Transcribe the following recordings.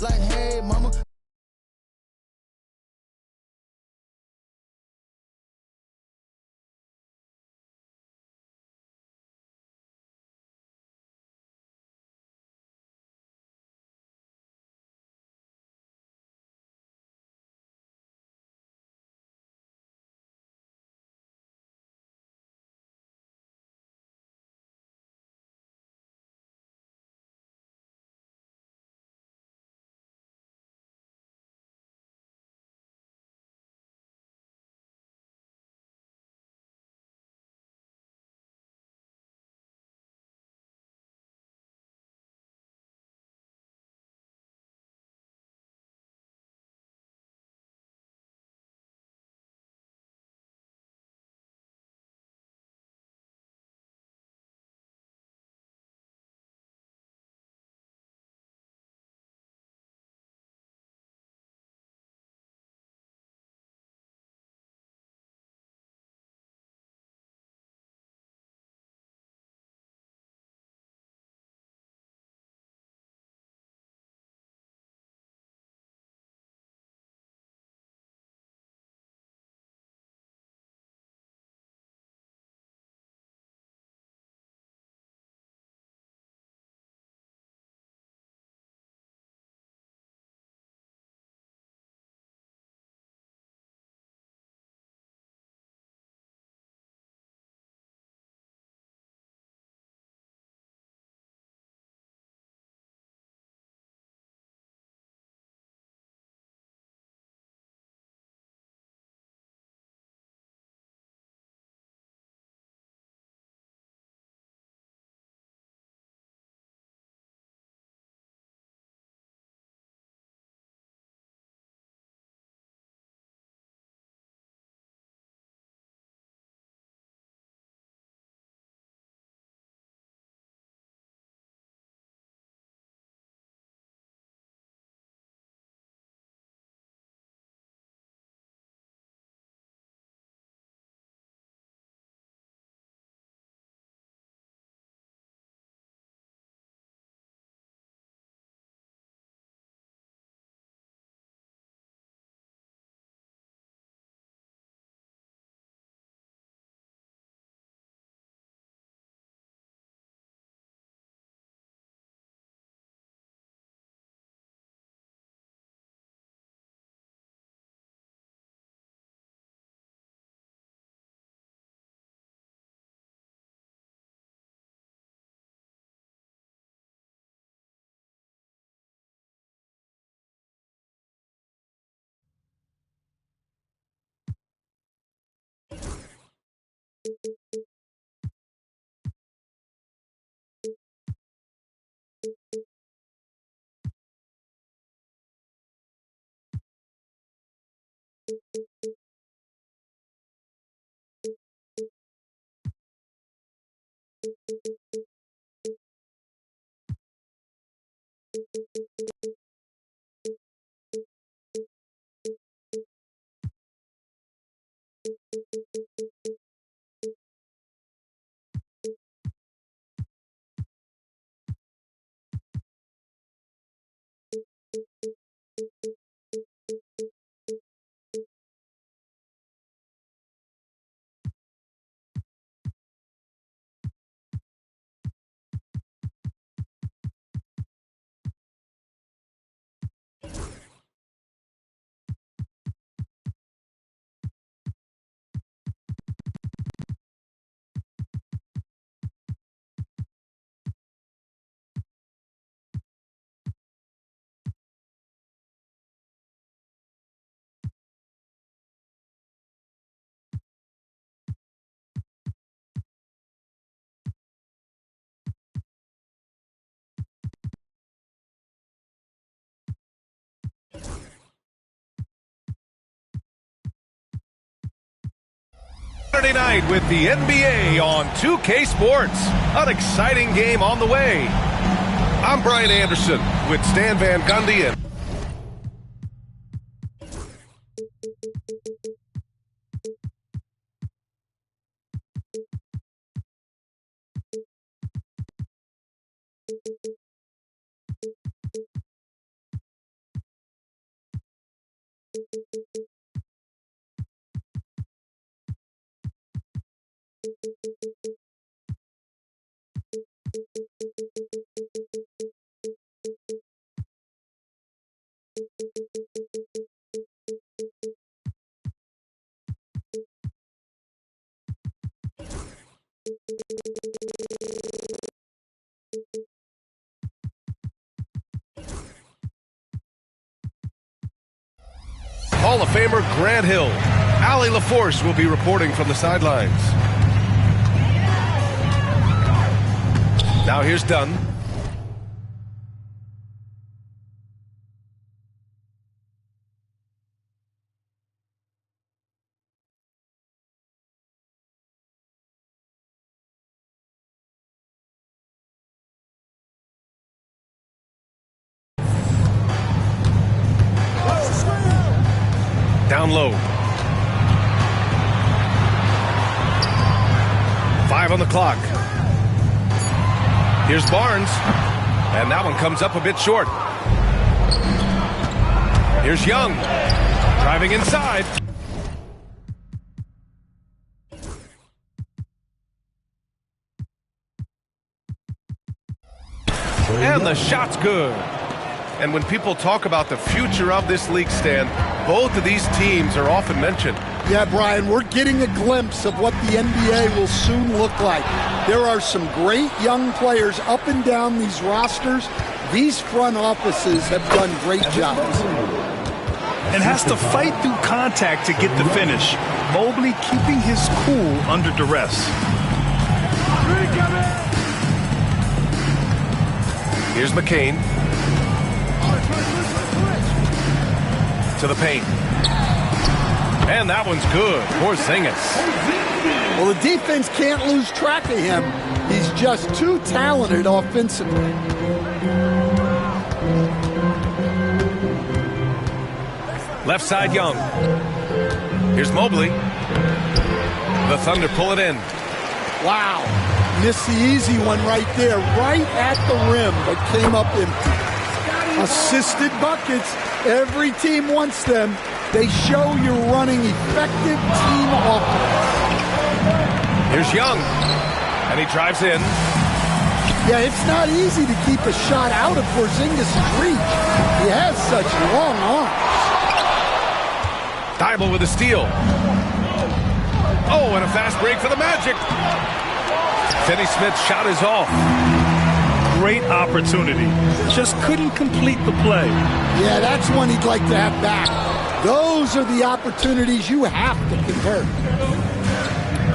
like, hey, mama. Saturday night with the NBA on 2K Sports. An exciting game on the way. I'm Brian Anderson with Stan Van Gundy and Hall of Famer Grant Hill. Allie LaForce will be reporting from the sidelines. Now here's Dunn. Down low. 5 on the clock. Here's Barnes. And that one comes up a bit short. Here's Young. Driving inside. And the shot's good. And when people talk about the future of this league, Stan, both of these teams are often mentioned. Yeah, Brian, we're getting a glimpse of what the NBA will soon look like. There are some great young players up and down these rosters. These front offices have done great jobs. And has to fight through contact to get the finish. Mobley keeping his cool under duress. Here's McCain. To the paint. And that one's good. Porzingis. Well, the defense can't lose track of him. He's just too talented offensively. Left side, Young. Here's Mobley. The Thunder pull it in. Wow. Missed the easy one right there, right at the rim, but came up empty. Assisted buckets. Every team wants them. They show you're running effective team offense. Here's Young. And he drives in. Yeah, it's not easy to keep a shot out of Porzingis' reach. He has such long arms. Thibault with a steal. Oh, and a fast break for the Magic. Finney Smith's shot is off. Great opportunity. Just couldn't complete the play. Yeah, that's one he'd like to have back. Those are the opportunities you have to convert.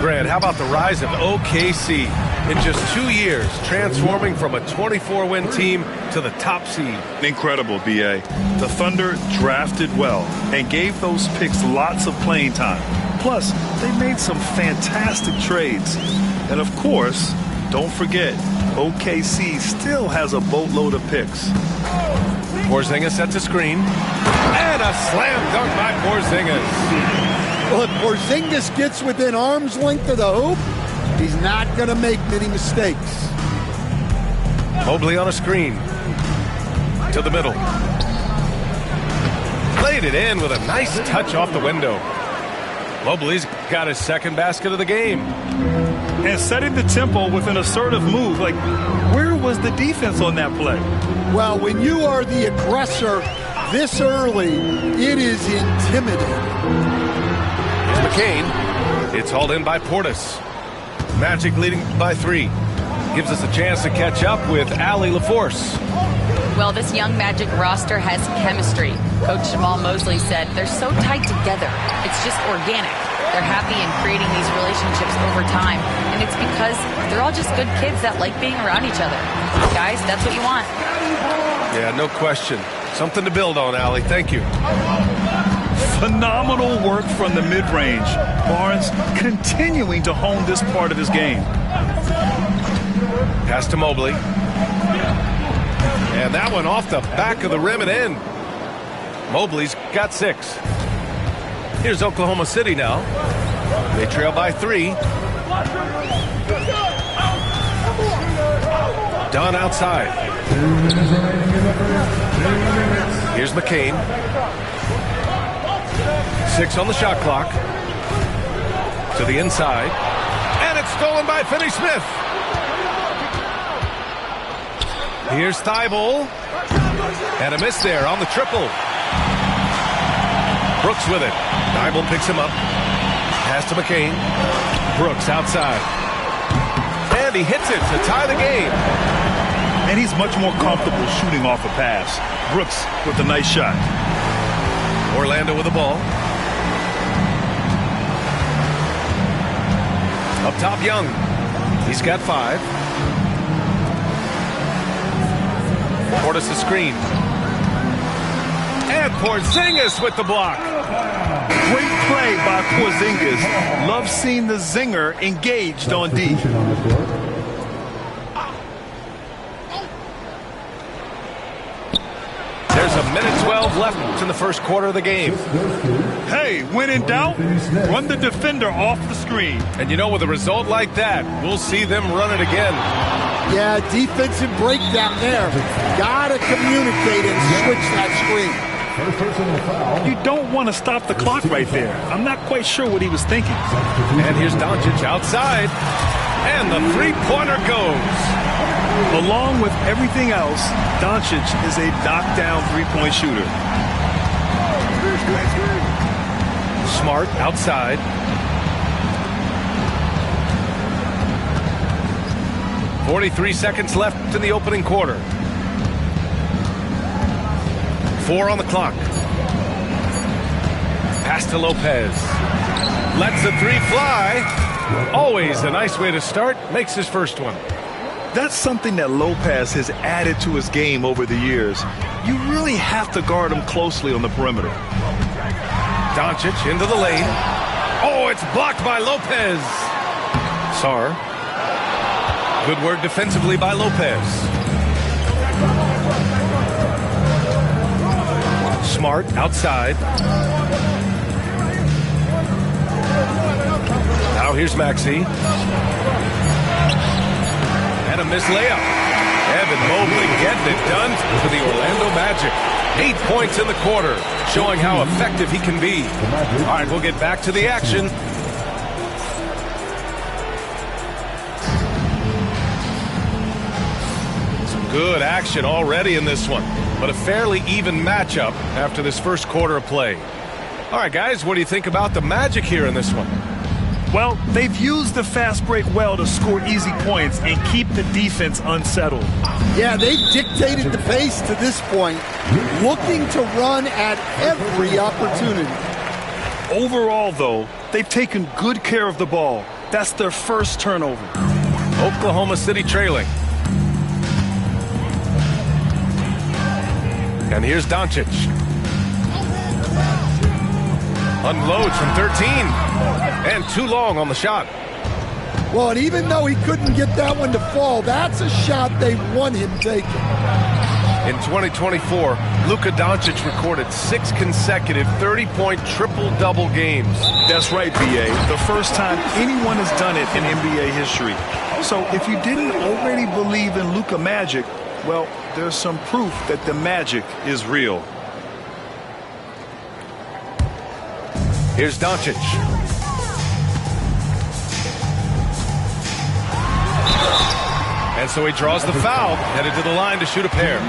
Grant, how about the rise of OKC in just 2 years, transforming from a 24-win team to the top seed? Incredible, B.A. The Thunder drafted well and gave those picks lots of playing time. Plus, they made some fantastic trades. And of course, don't forget, OKC still has a boatload of picks. Porzingis sets a screen. And a slam dunk by Porzingis. Well, if Porzingis gets within arm's length of the hoop, he's not going to make many mistakes. Mobley on a screen. To the middle. Played it in with a nice touch off the window. Mobley's got his second basket of the game. And setting the tempo with an assertive move. Like, where was the defense on that play? Well, when you are the aggressor this early, it is intimidating. Here's McCain. It's hauled in by Portis. Magic leading by 3. Gives us a chance to catch up with Allie LaForce. Well, this young Magic roster has chemistry. Coach Jamal Mosley said they're so tight together. It's just organic. They're happy in creating these relationships over time. And it's because they're all just good kids that like being around each other. Guys, that's what you want. Yeah, no question. Something to build on, Allie. Thank you. Phenomenal work from the mid-range. Barnes continuing to hone this part of his game. Pass to Mobley. And that one off the back of the rim and in. Mobley's got 6. Here's Oklahoma City now. They trail by 3. Dunn outside. Here's McCain. 6 on the shot clock. To the inside. And it's stolen by Finney Smith. Here's Thibault. And a miss there on the triple. Brooks with it. Thibault picks him up. Pass to McCain. Brooks outside. And he hits it to tie the game. And he's much more comfortable shooting off a pass. Brooks with a nice shot. Orlando with the ball. Up top, Young. He's got 5. Portis the screen. And Porzingis with the block. Great play by Porzingis. Love seeing the zinger engaged on D. There's a minute 12 left in the first quarter of the game. Hey, when in doubt, run the defender off the screen. And you know, with a result like that, we'll see them run it again. Yeah, defensive breakdown there. Gotta communicate and switch that screen. You don't want to stop the clock right there. I'm not quite sure what he was thinking. And here's Doncic outside. And the three-pointer goes. Along with everything else, Doncic is a knockdown three-point shooter. Smart outside. .43 seconds left in the opening quarter. 4 on the clock. Pass to Lopez. Lets the 3 fly. Always a nice way to start. Makes his first one. That's something that Lopez has added to his game over the years. You really have to guard him closely on the perimeter. Doncic into the lane. Oh, it's blocked by Lopez. Sarr. Good work defensively by Lopez. Smart outside. Now here's Maxey. And a missed layup. Evan Mobley getting it done for the Orlando Magic. 8 points in the quarter, showing how effective he can be. All right, we'll get back to the action. Some good action already in this one, but a fairly even matchup after this first quarter of play. All right, guys, what do you think about the Magic here in this one? Well, they've used the fast break well to score easy points and keep the defense unsettled. Yeah, they've dictated the pace to this point, looking to run at every opportunity. Overall, though, they've taken good care of the ball. That's their first turnover. Oklahoma City trailing. And here's Doncic. Unloads from 13. And too long on the shot. Well, and even though he couldn't get that one to fall, that's a shot they want him taking. In 2024, Luka Doncic recorded 6 consecutive 30-point triple-double games. That's right, B.A. The first time anyone has done it in NBA history. So if you didn't already believe in Luka Magic, well, there's some proof that the magic is real. Here's Doncic. And so he draws the foul, headed to the line to shoot a pair.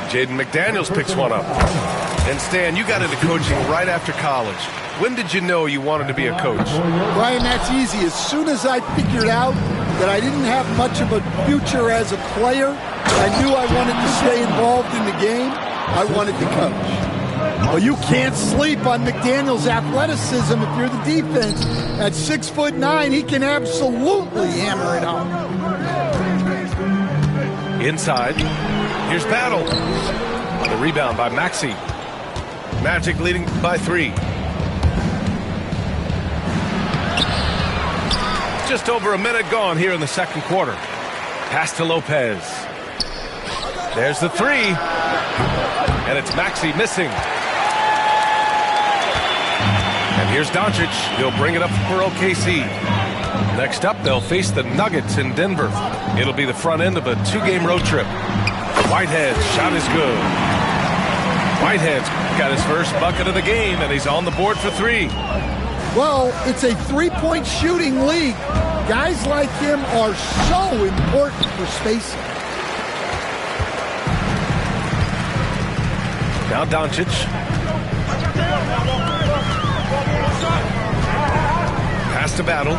Jaden McDaniels picks one up. And Stan, you got into coaching right after college. When did you know you wanted to be a coach? Ryan, that's easy. As soon as I figured out that I didn't have much of a future as a player, I knew I wanted to stay involved in the game. I wanted to coach. Well, you can't sleep on McDaniels' athleticism if you're the defense. At 6'9", he can absolutely hammer it home. Inside, here's Battle. The rebound by Maxey. Magic leading by 3. Just over a minute gone here in the second quarter. Pass to Lopez. There's the 3. And it's Maxey missing. And here's Doncic. He'll bring it up for OKC. Next up, they'll face the Nuggets in Denver. It'll be the front end of a 2-game road trip. Whitehead's shot is good. Whitehead's got his first bucket of the game, and he's on the board for 3. Well, it's a three-point shooting league. Guys like him are so important for spacing. Now Doncic. Pass to Battle.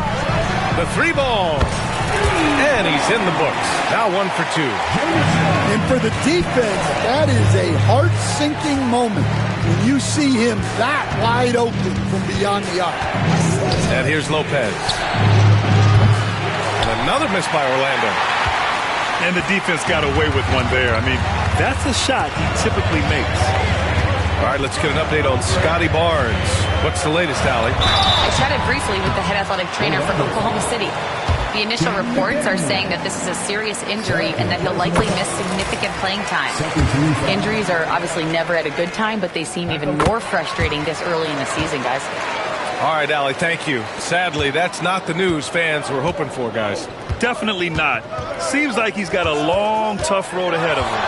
The 3-ball. And he's in the books. Now 1 for 2. And for the defense, that is a heart-sinking moment. when you see him that wide open from beyond the arc. And here's Lopez. And another miss by Orlando. And the defense got away with one there. I mean, that's a shot he typically makes. All right, let's get an update on Scotty Barnes. What's the latest, Allie? I chatted briefly with the head athletic trainer for Oklahoma City. The initial reports are saying that this is a serious injury and that he'll likely miss significant playing time. Injuries are obviously never at a good time, but they seem even more frustrating this early in the season, guys. All right, Allie, thank you. Sadly, that's not the news fans were hoping for, guys. Definitely not. Seems like he's got a long, tough road ahead of him.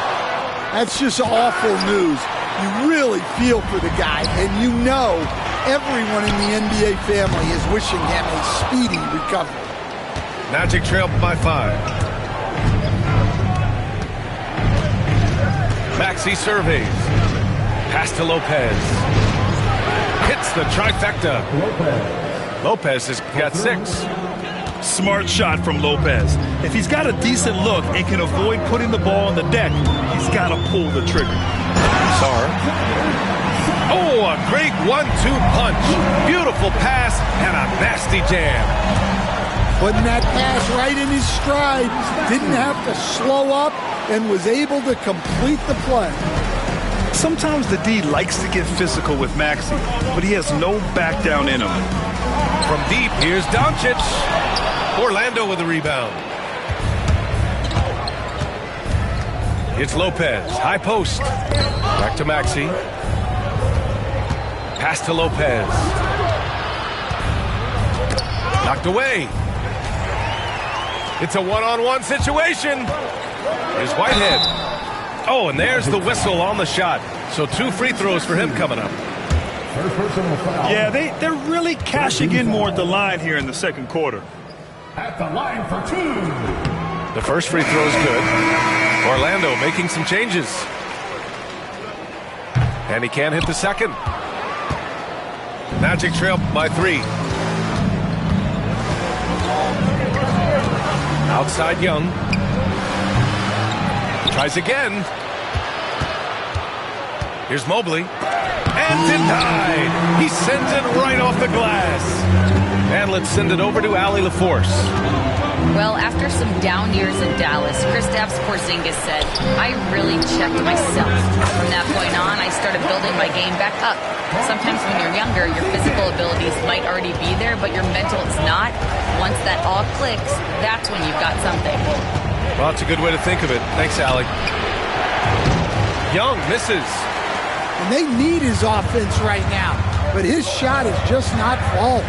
That's just awful news. You really feel for the guy, and you know everyone in the NBA family is wishing him a speedy recovery. Magic trail by 5. Maxey surveys. Pass to Lopez. Hits the trifecta. Lopez has got 6. Smart shot from Lopez. If he's got a decent look and can avoid putting the ball on the deck, he's got to pull the trigger. Sar. Oh, a great 1-2 punch. Beautiful pass and a nasty jam. Putting that pass right in his stride. Didn't have to slow up and was able to complete the play. Sometimes the D likes to get physical with Maxey, but he has no back down in him. From deep, here's Doncic. Orlando with the rebound. It's Lopez. High post. Back to Maxey. Pass to Lopez. Knocked away. It's a one-on-one situation. Here's Whitehead. Oh, and there's the whistle on the shot. So 2 free throws for him coming up. Yeah, they're really cashing in more at the line here in the second quarter. At the line for 2. The first free throw is good. Orlando making some changes. And he can't hit the second. Magic trail by 3. Outside Young. Tries again. Here's Mobley. And denied. He sends it right off the glass. And let's send it over to Allie LaForce. Well, after some down years in Dallas, Kristaps Porzingis said, I really checked myself. From that point on, I started building my game back up. Sometimes when you're younger, your physical abilities might already be there, but your mental is not. Once that all clicks, that's when you've got something. Well, that's a good way to think of it. Thanks, Allie. Young misses. And they need his offense right now, but his shot is just not falling.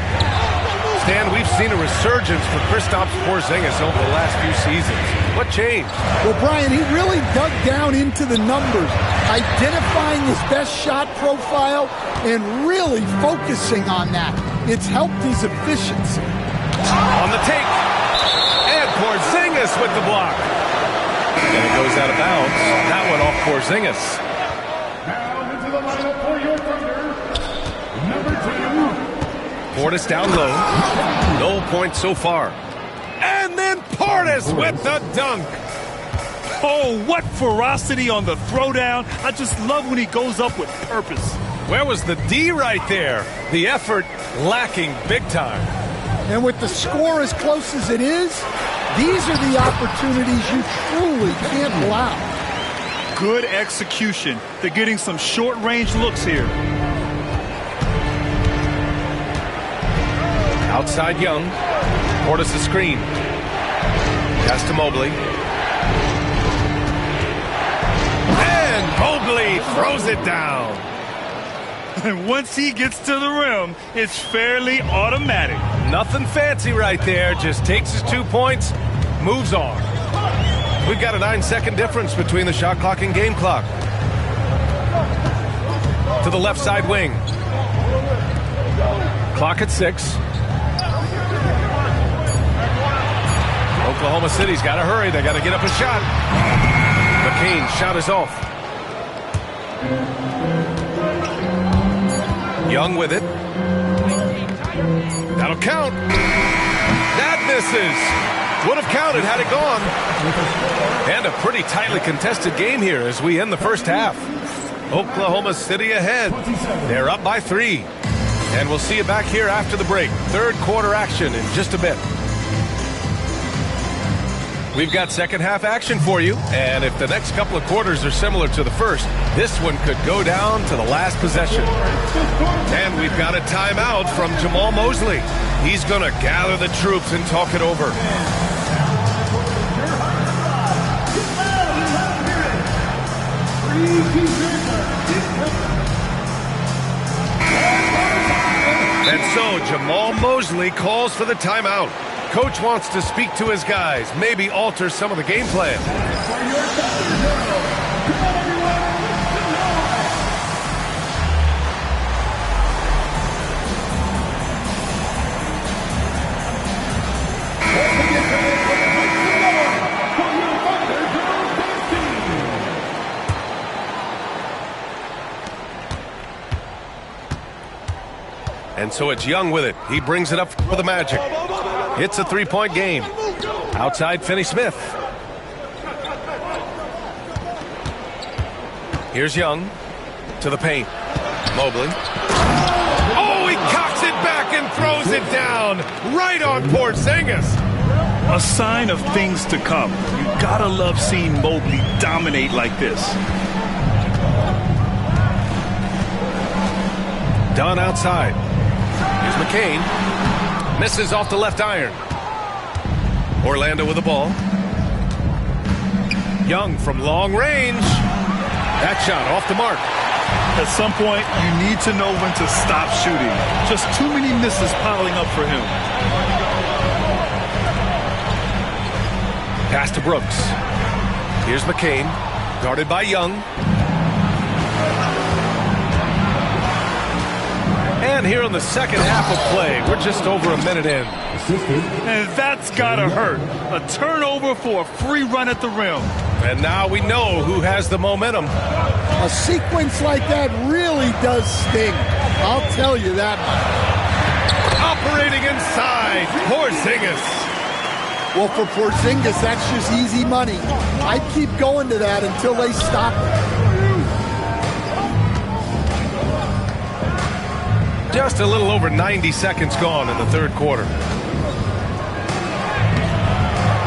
Stan, we've seen a resurgence for Kristaps Porzingis over the last few seasons. What changed? Well, Brian, he really dug down into the numbers, identifying his best shot profile and really focusing on that. It's helped his efficiency. On the take. And Porzingis with the block. And it goes out of bounds. That one off Porzingis. Now into the lineup for your Thunder. Number 2. Portis down low. No points so far. And then Portis with the dunk. Oh, what ferocity on the throwdown. I just love when he goes up with purpose. Where was the D right there? The effort lacking big time. And with the score as close as it is, these are the opportunities you truly can't allow. Good execution. They're getting some short-range looks here. Outside Young. Portis a screen. Pass to Mobley. And Mobley throws it down. And once he gets to the rim, it's fairly automatic. Nothing fancy right there. Just takes his 2 points, moves on. We've got a 9-second difference between the shot clock and game clock. To the left side wing. Clock at 6. Oklahoma City's got to hurry. They got to get up a shot. McCain's shot is off. Young with it. That'll count. That misses. Would have counted had it gone. And a pretty tightly contested game here as we end the first half. Oklahoma City ahead. They're up by 3. And we'll see you back here after the break. Third quarter action in just a bit. We've got second half action for you, and if the next couple of quarters are similar to the first, this one could go down to the last possession. And we've got a timeout from Jamal Mosley. He's going to gather the troops and talk it over. And so Jamal Mosley calls for the timeout. Coach wants to speak to his guys, maybe alter some of the game plan. And so it's Young with it. He brings it up for the Magic. It's a three-point game. Outside Finney-Smith. Here's Young to the paint. Mobley. Oh, he cocks it back and throws it down. Right on Porzingis. A sign of things to come. You gotta love seeing Mobley dominate like this. Dunn outside. Here's McCain. Misses off the left iron. Orlando with the ball. Young from long range. That shot off the mark. At some point, you need to know when to stop shooting. Just too many misses piling up for him. Pass to Brooks. Here's McCain. Guarded by Young. And here in the second half of play, we're just over a minute in. And that's gotta hurt. A turnover for a free run at the rim. And now we know who has the momentum. A sequence like that really does sting. I'll tell you that. Operating inside, Porzingis. Well, for Porzingis, that's just easy money. I'd keep going to that until they stop it. Just a little over 90 seconds gone in the third quarter.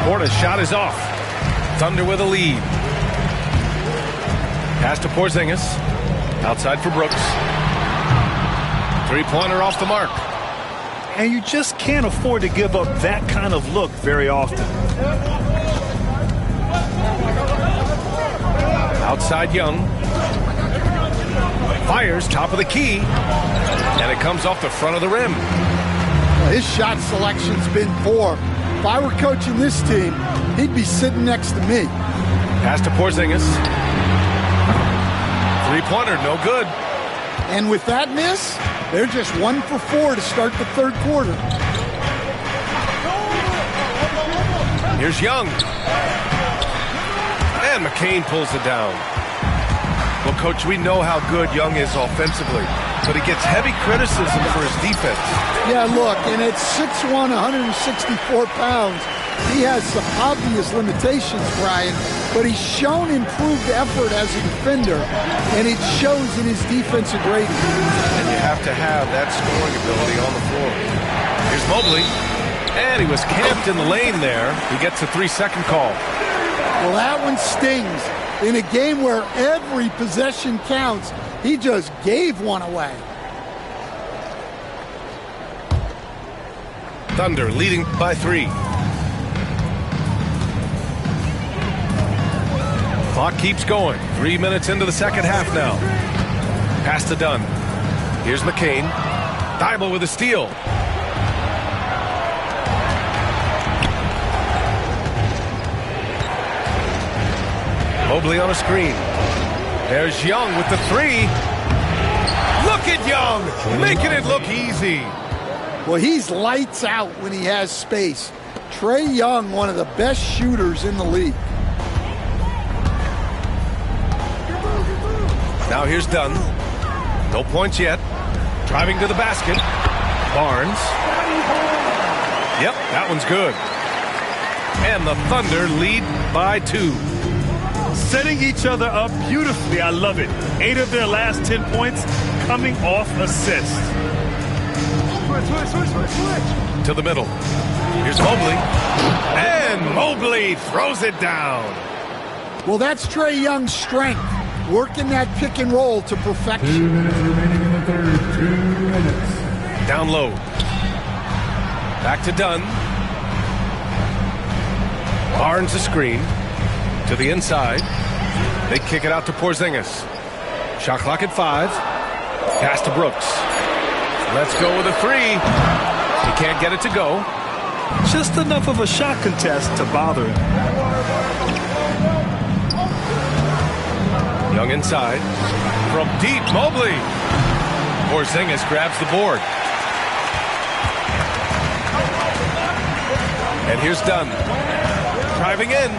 Porta's shot is off. Thunder with a lead. Pass to Porzingis. Outside for Brooks. Three-pointer off the mark. And you just can't afford to give up that kind of look very often. Outside Young. Fires top of the key. And it comes off the front of the rim. Well, his shot selection's been poor. If I were coaching this team, he'd be sitting next to me. Pass to Porzingis. Three-pointer, no good. And with that miss, they're just 1 for 4 to start the third quarter. Here's Young. And McCain pulls it down. Well, Coach, we know how good Young is offensively, but he gets heavy criticism for his defense. Yeah, look, and at 6'1", 164 pounds, he has some obvious limitations, Brian, but he's shown improved effort as a defender, and it shows in his defensive rating. And you have to have that scoring ability on the floor. Here's Mobley, and he was camped in the lane there. He gets a 3-second call. Well, that one stings. In a game where every possession counts, he just gave one away. Thunder leading by 3. Clock keeps going. 3 minutes into the second half now. Pass to Dunn. Here's McCain. Thibault with a steal. Mobley on a screen. There's Young with the 3. Look at Young, making it look easy. Well, he's lights out when he has space. Trae Young, one of the best shooters in the league. Now here's Dunn. No points yet. Driving to the basket. Barnes. Yep, that one's good. And the Thunder lead by 2. setting each other up beautifully. I love it. 8 of their last 10 points coming off assists. Switch. To the middle. Here's Mobley. And Mobley throws it down. Well, that's Trae Young's strength, working that pick and roll to perfection. 2 minutes remaining in the third. 2 minutes. Down low. Back to Dunn. Barnes a screen. To the inside. They kick it out to Porzingis. Shot clock at 5. Pass to Brooks. Let's go with a 3. He can't get it to go. Just enough of a shot contest to bother him. Young inside. From deep, Mobley. Porzingis grabs the board. And here's Dunn. Driving in.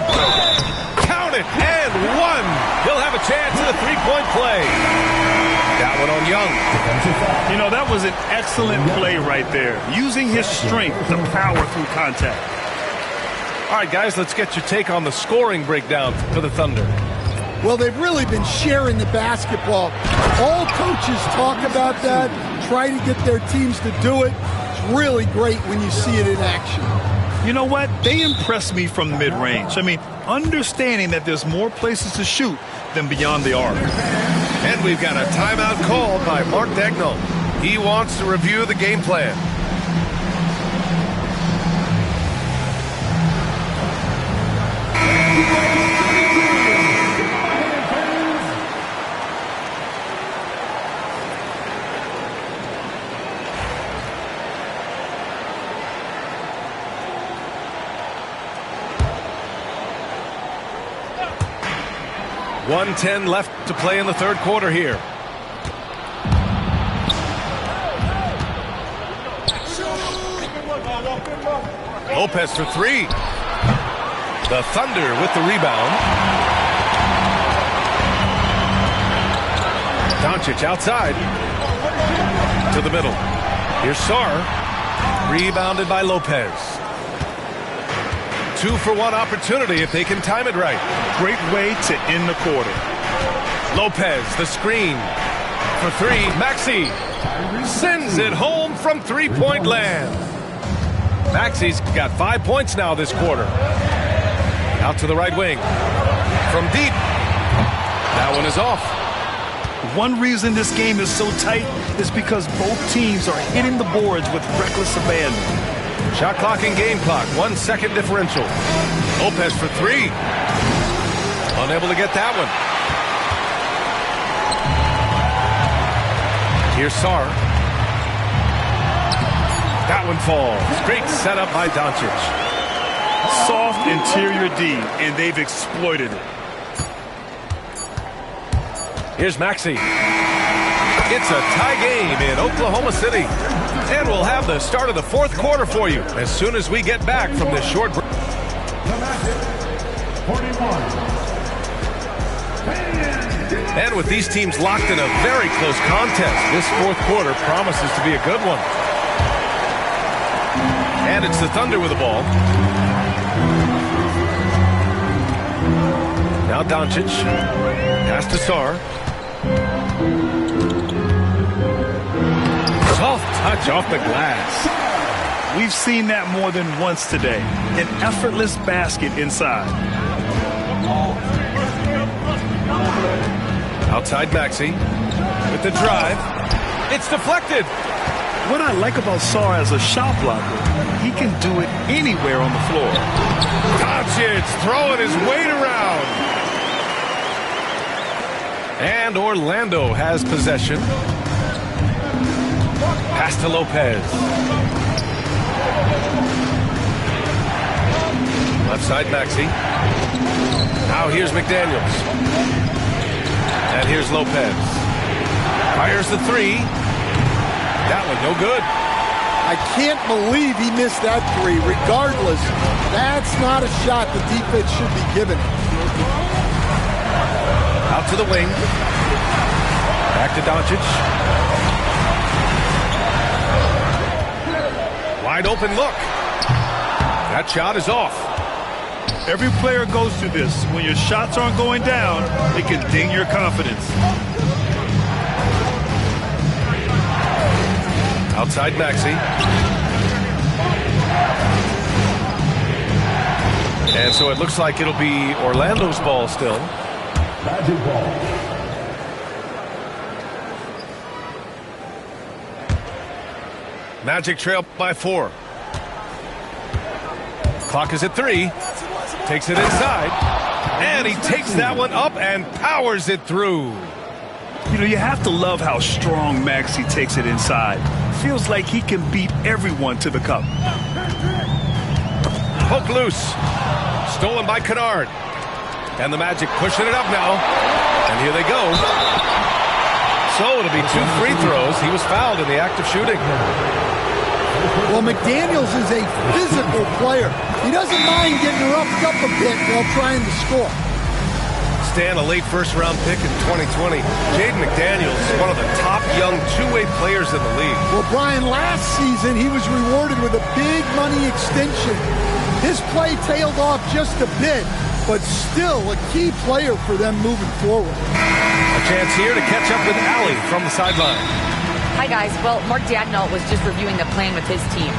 Count it. And 1. He'll have a chance at a three-point play. That one on Young. You know, that was an excellent play right there. Using his strength to power through contact. All right, guys, let's get your take on the scoring breakdown for the Thunder. Well, they've really been sharing the basketball. All coaches talk about that, try to get their teams to do it. It's really great when you see it in action. You know what? They impress me from mid-range. I mean, understanding that there's more places to shoot than beyond the arc. And we've got a timeout called by Mark Daigneault. He wants to review the game plan. .110 left to play in the third quarter here. Lopez for 3. The Thunder with the rebound. Doncic outside. To the middle. Here's Sarr. Rebounded by Lopez. 2-for-1 opportunity if they can time it right. Great way to end the quarter. Lopez, the screen. For 3, Maxey sends it home from three-point land. Maxey's got 5 points now this quarter. Out to the right wing. From deep. That one is off. One reason this game is so tight is because both teams are hitting the boards with reckless abandon. Shot clock and game clock. 1 second differential. Lopez for 3. Unable to get that one. Here's Sarr. That one falls. Great setup by Doncic. Soft interior D, and they've exploited it. Here's Maxey. It's a tie game in Oklahoma City. And we'll have the start of the fourth quarter for you as soon as we get back from this short break. 41. And with these teams locked in a very close contest, this fourth quarter promises to be a good one. And it's the Thunder with the ball. Now Doncic. Pass to Sarr. Soft touch off the glass. We've seen that more than once today. An effortless basket inside. Outside Maxey with the drive. It's deflected. What I like about Sarr as a shot blocker, he can do it anywhere on the floor. Doncic throwing his weight around. And Orlando has possession. Pass to Lopez. Left side Maxey. Now here's McDaniels. And here's Lopez. Fires the 3. That one no good. I can't believe he missed that 3. Regardless, that's not a shot the defense should be giving. Out to the wing. Back to Doncic. Wide open look. That shot is off. Every player goes through this. When your shots aren't going down, it can ding your confidence. Outside Maxey. And so it looks like it'll be Orlando's ball still. Magic ball. Magic trail by 4. Clock is at 3. Takes it inside. And he takes that one up and powers it through. You know, you have to love how strong Maxey takes it inside. Feels like he can beat everyone to the cup. Poke loose. Stolen by Kennard. And the Magic pushing it up now. And here they go. So it'll be 2 free throws. He was fouled in the act of shooting. Well, McDaniels is a physical player. He doesn't mind getting roughed up a bit while trying to score. Stan, a late first-round pick in 2020. Jaden McDaniels, one of the top young two-way players in the league. Well, Brian, last season he was rewarded with a big money extension. His play tailed off just a bit, but still a key player for them moving forward. A chance here to catch up with Allie from the sideline. Hi, guys. Well, Mark Daigneault was just reviewing the plan with his team.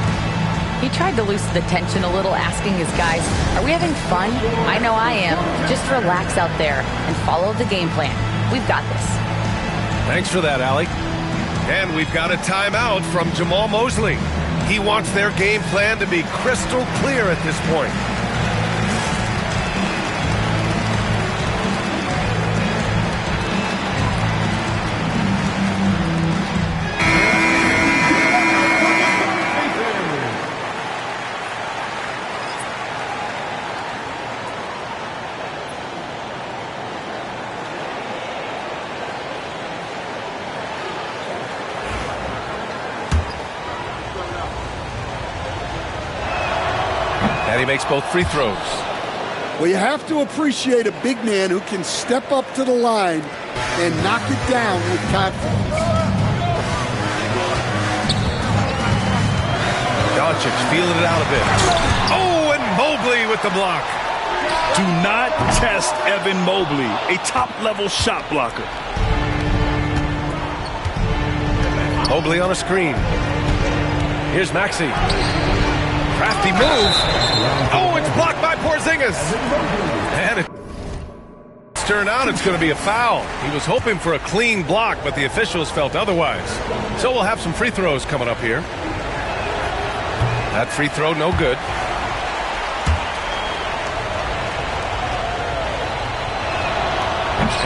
He tried to loosen the tension a little, asking his guys, are we having fun? I know I am. Just relax out there and follow the game plan. We've got this. Thanks for that, Allie. And we've got a timeout from Jamal Mosley. He wants their game plan to be crystal clear at this point. And he makes both free throws. Well, you have to appreciate a big man who can step up to the line and knock it down with confidence. Doncic feeling it out a bit. Oh, and Mobley with the block. Do not test Evan Mobley, a top-level shot blocker. Mobley on a screen. Here's Maxey. Crafty move. Oh, it's blocked by Porzingis. And it's turned out it's going to be a foul. He was hoping for a clean block, but the officials felt otherwise. So we'll have some free throws coming up here. That free throw, no good.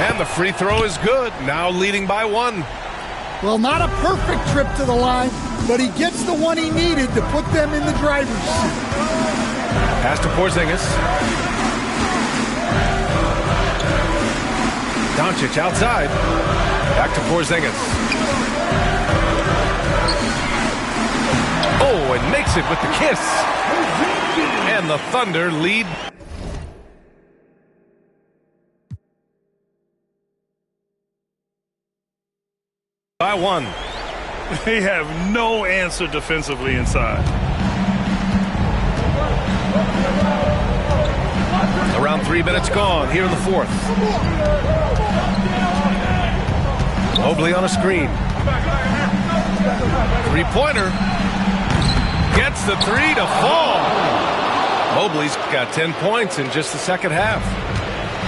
And the free throw is good. Now leading by 1. Well, not a perfect trip to the line, but he gets the one he needed to put them in the driver's seat. Pass to Porzingis. Doncic outside. Back to Porzingis. Oh, and makes it with the kiss. And the Thunder lead. By 1. They have no answer defensively inside. Around 3 minutes gone here in the 4th. Mobley on a screen. Three-pointer. Gets the 3 to fall. Mobley's got 10 points in just the second half.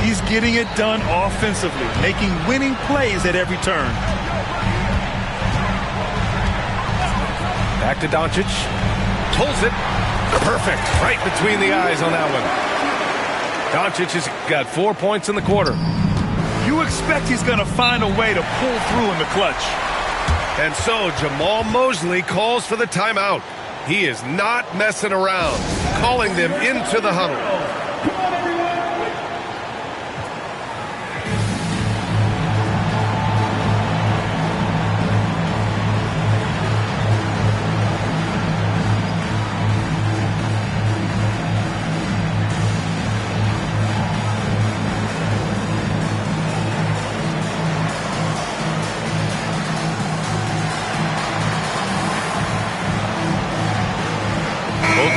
He's getting it done offensively, making winning plays at every turn. Back to Doncic. Pulls it. Perfect. Right between the eyes on that one. Doncic has got 4 points in the quarter. You expect he's going to find a way to pull through in the clutch. And so Jamal Mosley calls for the timeout. He is not messing around. Calling them into the huddle.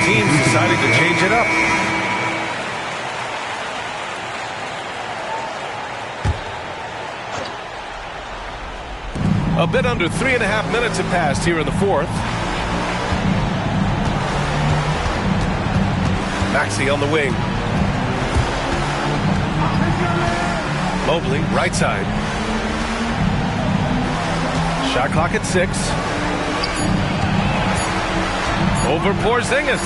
Teams decided to change it up. A bit under 3.5 minutes have passed here in the fourth. Maxey on the wing. Mobley, right side. Shot clock at 6. Over Porzingis.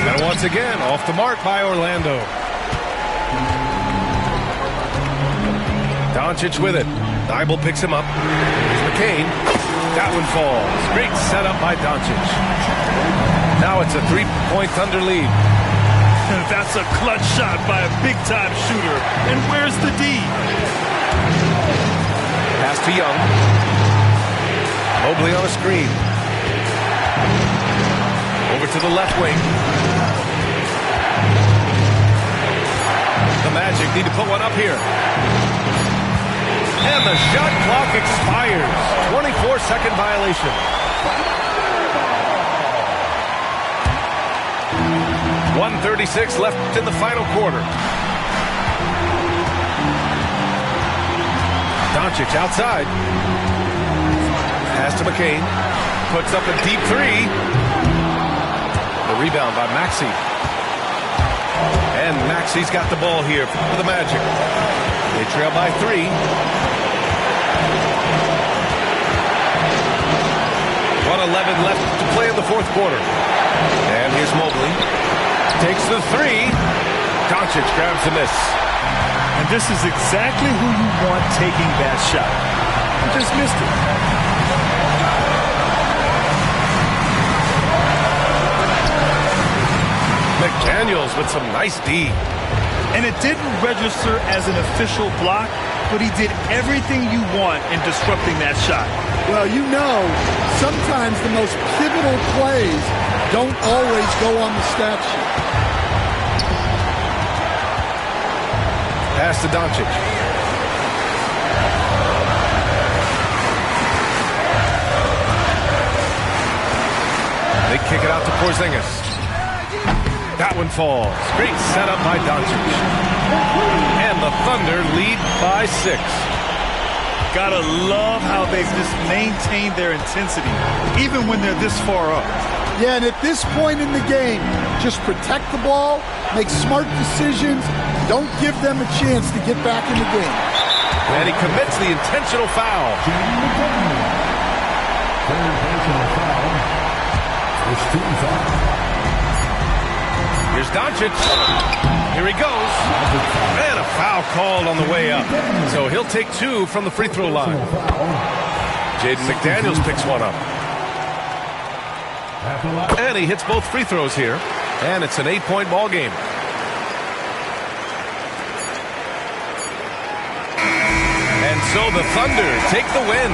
And once again, off the mark by Orlando. Doncic with it. Dybel picks him up. Here's McCain. That one falls. Great setup by Doncic. Now it's a 3-point Thunder lead. That's a clutch shot by a big-time shooter. And where's the D? Pass to Young. Mobley on a screen. Over to the left wing. The Magic need to put one up here. And the shot clock expires. 24-second violation. .136 left in the final quarter. Doncic outside. Pass to McCain. Puts up a deep three. The rebound by Maxey. And Maxey's got the ball here for the Magic. They trail by 3. 1:11 left to play in the fourth quarter. And here's Mobley. Takes the 3. Doncic grabs the miss. And this is exactly who you want taking that shot. He just missed it. McDaniels with some nice D. And it didn't register as an official block, but he did everything you want in disrupting that shot. Well, you know, sometimes the most pivotal plays don't always go on the stat sheet. Pass to Doncic. They kick it out to Porzingis. That one falls. Great setup by Doncic. And the Thunder lead by 6. Gotta love how they've just maintained their intensity, even when they're this far up. Yeah, and at this point in the game, just protect the ball, make smart decisions, don't give them a chance to get back in the game. And he commits the intentional foul. Here's Doncic. Here he goes. And a foul called on the way up. So he'll take 2 from the free throw line. Jaden McDaniels picks one up. And he hits both free throws here. And it's an 8-point ball game. And so the Thunder take the win.